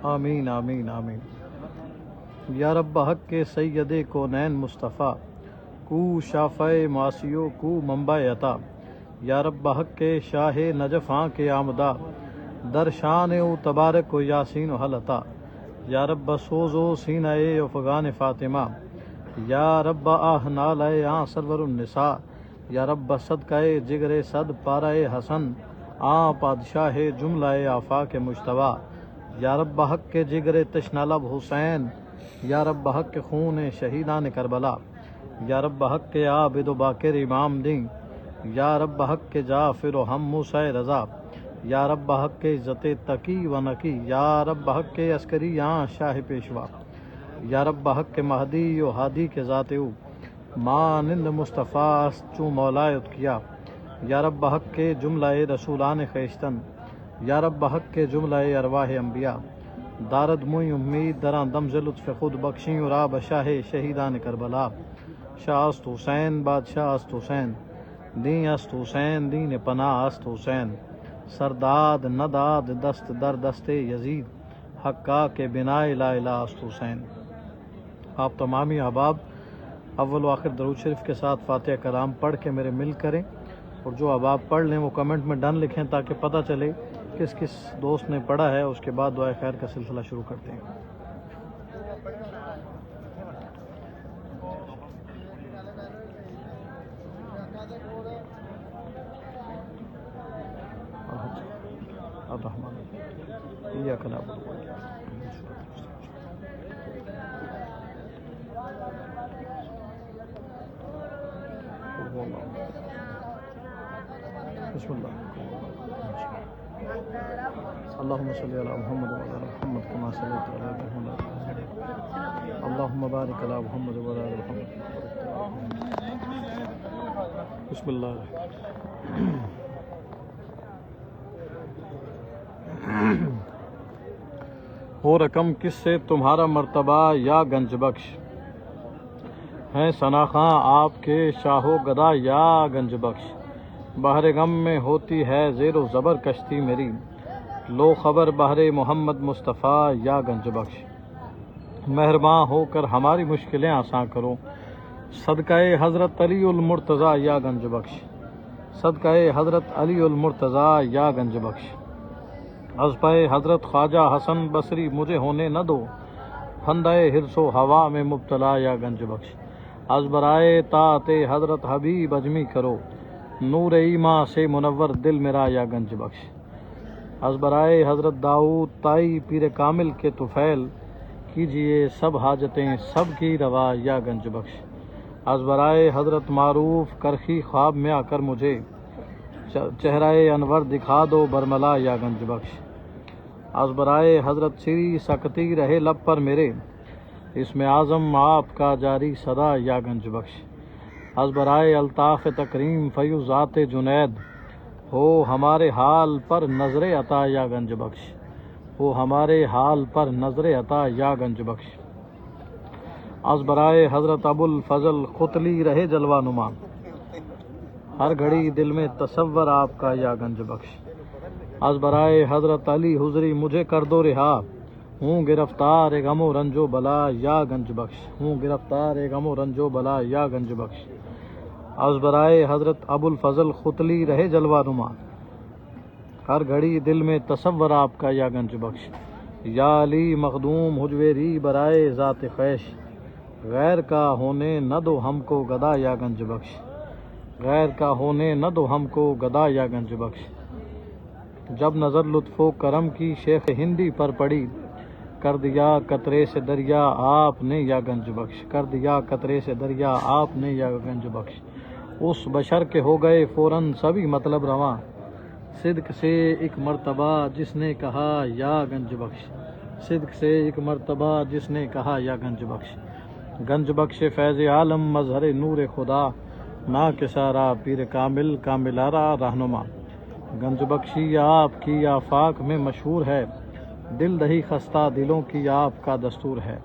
آمین آمین آمین۔ یا رب حق کے سید کونین مصطفیٰ کو شافع معاشیوں کو منبع عطا، یا رب حق کے شاہ نجفاں کے آمدہ درشان او تبارک و یاسین و حل عطا، یا رب سوز و سینہ افغان فاطمہ، یا رب آہ نالے آں سرور النساء، یا رب صدقہ جگر صد پارہ حسن آں پادشاہ جملہ آفاق مجتبیٰ، یا رب حق کے جگر تشنہ لب حسین، یا رب حق کے خون شہیدان کربلا، یا رب حق کے عابد و باکر امام دین، یا رب حق کے جعفر و ہم موسیٰ رضا، یا رب حق کے عزت تقی و نقی، یا رب حق کے عسکری آں شاہ پیشوا، یا رب حق کے مہدی و ہادی کے ذات او مانند مصطفیٰ چوں مولایت کیا، یا رب حق کے جملہ رسولان خیشتن، یا رب حق کے جملہ ارواح انبیاء، دارد موئی امید دران دمز لطف خود بخشیں اور آب شاہ شہیدان کربلا، شاہ است حسین بادشاہ است حسین، دین است حسین دین پناہ است حسین، سرداد نداد دست در دست یزید، حقا کے بنا لا الہ است حسین۔ آپ تمامی احباب اول و آخر درود شریف کے ساتھ فاتحہ کلام پڑھ کے میرے مل کریں، اور جو احباب پڑھ لیں وہ کمنٹ میں ڈن لکھیں تاکہ پتہ چلے کس کس دوست نے پڑھا ہے۔ اس کے بعد دعائے خیر کا سلسلہ شروع کرتے ہیں۔ الرحمن ایاک نعبد و ایاک بسم اللہ اللہم صلی علی محمد وعلی آل محمد کما صلیت علی ابراہیم اللہم بارک علی محمد وعلی آل محمد بسم اللہ۔ ہو رقم کس سے تمہارا مرتبہ یا گنج بخش، ہیں ثناخواں آپ کے شاہ و گدا یا گنج بخش، بحر غم میں ہوتی ہے زیر و زبر کشتی میری، لو خبر بحر محمد مصطفیٰ یا گنج بخش، مہرباں ہو کر ہماری مشکلیں آساں کرو، صدقہ حضرت علی المرتضیٰ یا گنج بخش، صدقہ حضرت علی المرتضیٰ یا گنج بخش، ازپہ حضرت خواجہ حسن بصری مجھے ہونے نہ دو، پھندہ حرص و ہوا میں مبتلا یا گنج بخش، از برائے طاعت حضرت حبیب اجمی کرو، نور ایماں سے منور دل میرا یا گنج بخش، از برائے حضرت داؤد تائی پیر کامل کے طفیل، کیجئے سب حاجتیں سب کی روا یا گنج بخش، از برائے حضرت معروف کرخی خواب میں آ کر مجھے، چہرہ انور دکھا دو برملا یا گنج بخش، از برائے حضرت سری سکتی رہے لب پر میرے، اسم اعظم آپ کا جاری صدا یا گنج بخش، از برائے الطاف تکریم فیوزات جنید، ہو ہمارے حال پر نظر عطا یا گنج بخش، ہو ہمارے حال پر نظر عطا یا گنج بخش، از برائے حضرت ابو الفضل خطلی رہے جلوہ نما، ہر گھڑی دل میں تصور آپ کا یا گنج بخش، از برائے حضرت علی حضری مجھے کر دو رہا، ہوں گرفتار غم و رنج و بلا یا گنج بخش، ہوں گرفتار غم و رنج و بلا یا گنج بخش، از برائے حضرت ابو الفضل خطلی رہے جلوہ نما، ہر گھڑی دل میں تصور آپ کا یا گنج بخش، یا علی مخدوم حجویری برائے ذات خیش، غیر کا ہونے نہ دو ہم کو گدا یا گنج بخش، غیر کا ہونے نہ دو ہم کو گدا یا گنج بخش، جب نظر لطف و کرم کی شیخ ہندی پر پڑی، کر دیا قطرے سے دریا آپ نے یا گنج بخش، کر دیا قطرے سے دریا آپ نے یا گنج بخش، اس بشر کے ہو گئے فوراً سبھی مطلب رواں، صدق سے ایک مرتبہ جس نے کہا یا گنج بخش، صدق سے ایک مرتبہ جس نے کہا یا گنج بخش، گنج بخش فیض عالم مظہر نور خدا، نا کسارا پیر کامل کاملارا رہنما، گنج بخشی آپ کی آفاق میں مشہور ہے، دل دہی خستہ دلوں کی آپ کا دستور ہے،